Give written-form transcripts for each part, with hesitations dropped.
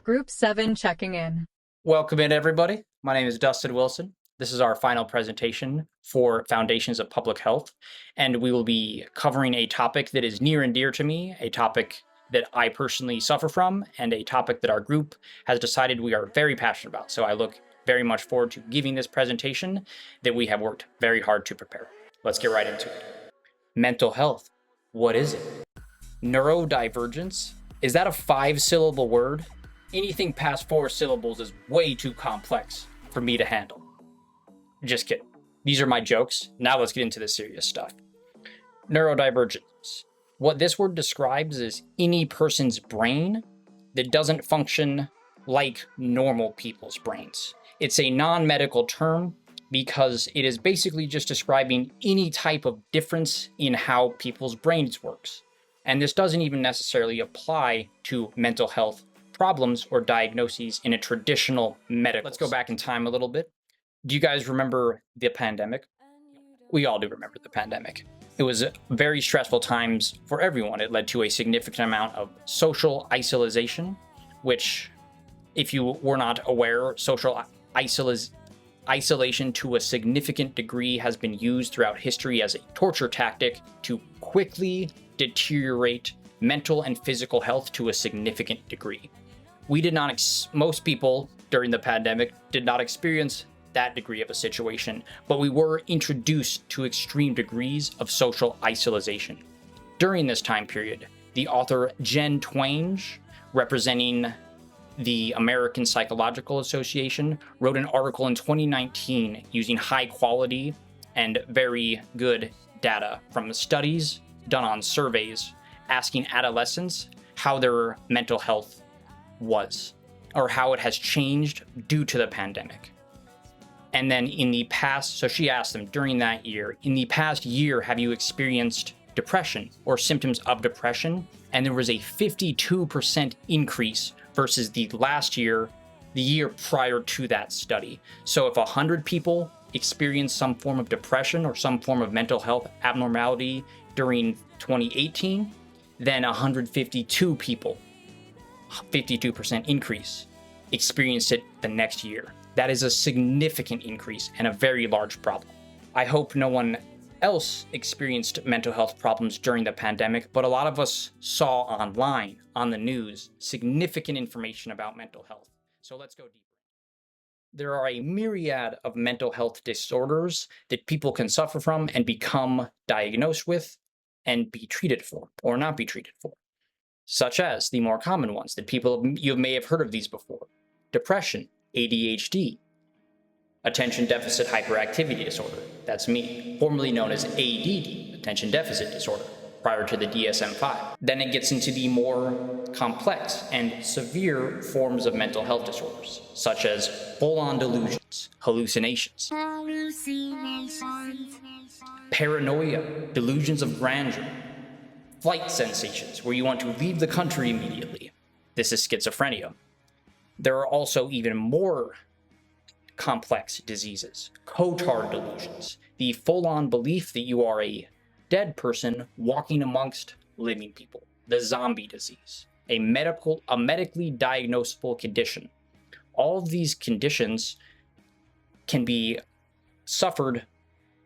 Group 7 checking in. Welcome in, everybody. My name is Dustin Wilson. This is our final presentation for Foundations of Public Health, and we will be covering a topic that is near and dear to me, a topic that I personally suffer from, and a topic that our group has decided we are very passionate about. So I look very much forward to giving this presentation that we have worked very hard to prepare. Let's get right into it. Mental health. What is it? Neurodivergence. Is that a 5-syllable word? Anything past 4 syllables is way too complex for me to handle. Just kidding. These are my jokes. Now let's get into the serious stuff. Neurodivergence. What this word describes is any person's brain that doesn't function like normal people's brains. It's a non-medical term because it is basically just describing any type of difference in how people's brains works. And this doesn't even necessarily apply to mental health problems or diagnoses in a traditional medical. Let's go back in time a little bit. Do you guys remember the pandemic? We all do remember the pandemic. It was very stressful times for everyone. It led to a significant amount of social isolation, which, if you were not aware, social isolation to a significant degree has been used throughout history as a torture tactic to quickly deteriorate mental and physical health to a significant degree. We did not, most people during the pandemic did not experience that degree of a situation, but we were introduced to extreme degrees of social isolation. During this time period, the author Jen Twenge, representing the American Psychological Association, wrote an article in 2019 using high quality and very good data from studies done on surveys asking adolescents how their mental health was, or how it has changed due to the pandemic. And then in the past, so she asked them during that year, in the past year, have you experienced depression or symptoms of depression? And there was a 52% increase versus the last year, the year prior to that study. So if 100 people experienced some form of depression or some form of mental health abnormality during 2018, then 152 people, 52% increase, experienced it the next year. That is a significant increase and a very large problem. I hope no one else experienced mental health problems during the pandemic, but a lot of us saw online, on the news, significant information about mental health. So let's go deeper. There are a myriad of mental health disorders that people can suffer from and become diagnosed with and be treated for, or not be treated for, such as the more common ones that you may have heard of these before: depression, ADHD, attention deficit hyperactivity disorder, that's me, formerly known as ADD, attention deficit disorder, prior to the DSM-5. Then it gets into the more complex and severe forms of mental health disorders, such as full-on delusions, hallucinations, paranoia, delusions of grandeur, flight sensations where you want to leave the country immediately. This is schizophrenia. There are also even more complex diseases, cotard delusions, the full-on belief that you are a dead person walking amongst living people, the zombie disease, a medically diagnosable condition. All of these conditions can be suffered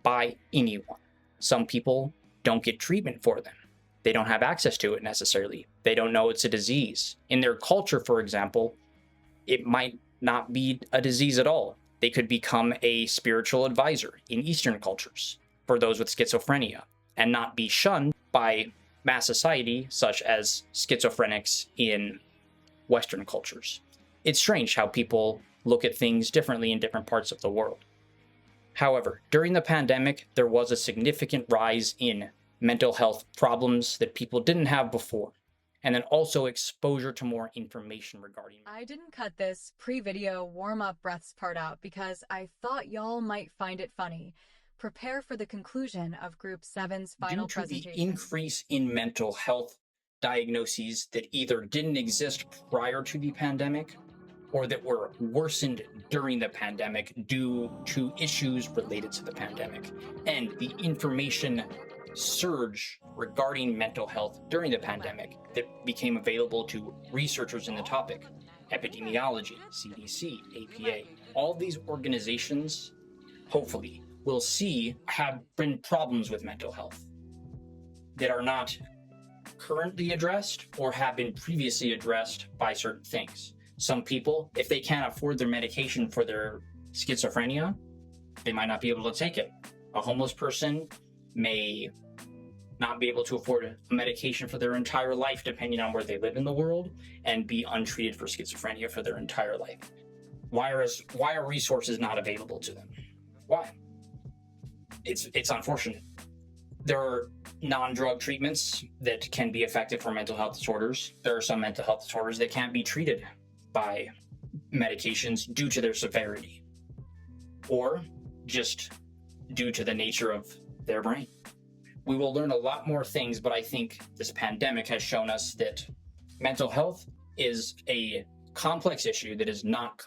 by anyone. Some people don't get treatment for them. They don't have access to it necessarily. They don't know it's a disease. In their culture, for example, it might not be a disease at all. They could become a spiritual advisor in Eastern cultures for those with schizophrenia and not be shunned by mass society, such as schizophrenics in Western cultures. It's strange how people look at things differently in different parts of the world. However, during the pandemic, there was a significant rise in mental health problems that people didn't have before, and then also exposure to more information regarding. I didn't cut this pre-video warm-up breaths part out because I thought y'all might find it funny. Prepare for the conclusion of Group 7's final presentation. Due to the increase in mental health diagnoses that either didn't exist prior to the pandemic or that were worsened during the pandemic due to issues related to the pandemic, and the information surge regarding mental health during the pandemic that became available to researchers in the topic, epidemiology, CDC, APA. All these organizations, hopefully, will see have been problems with mental health that are not currently addressed or have been previously addressed by certain things. Some people, if they can't afford their medication for their schizophrenia, they might not be able to take it. A homeless person may not be able to afford a medication for their entire life, depending on where they live in the world, and be untreated for schizophrenia for their entire life. Why are resources not available to them? Why? It's unfortunate. There are non-drug treatments that can be effective for mental health disorders. There are some mental health disorders that can't be treated by medications due to their severity, or just due to the nature of their brain. We will learn a lot more things, but I think this pandemic has shown us that mental health is a complex issue that is not currently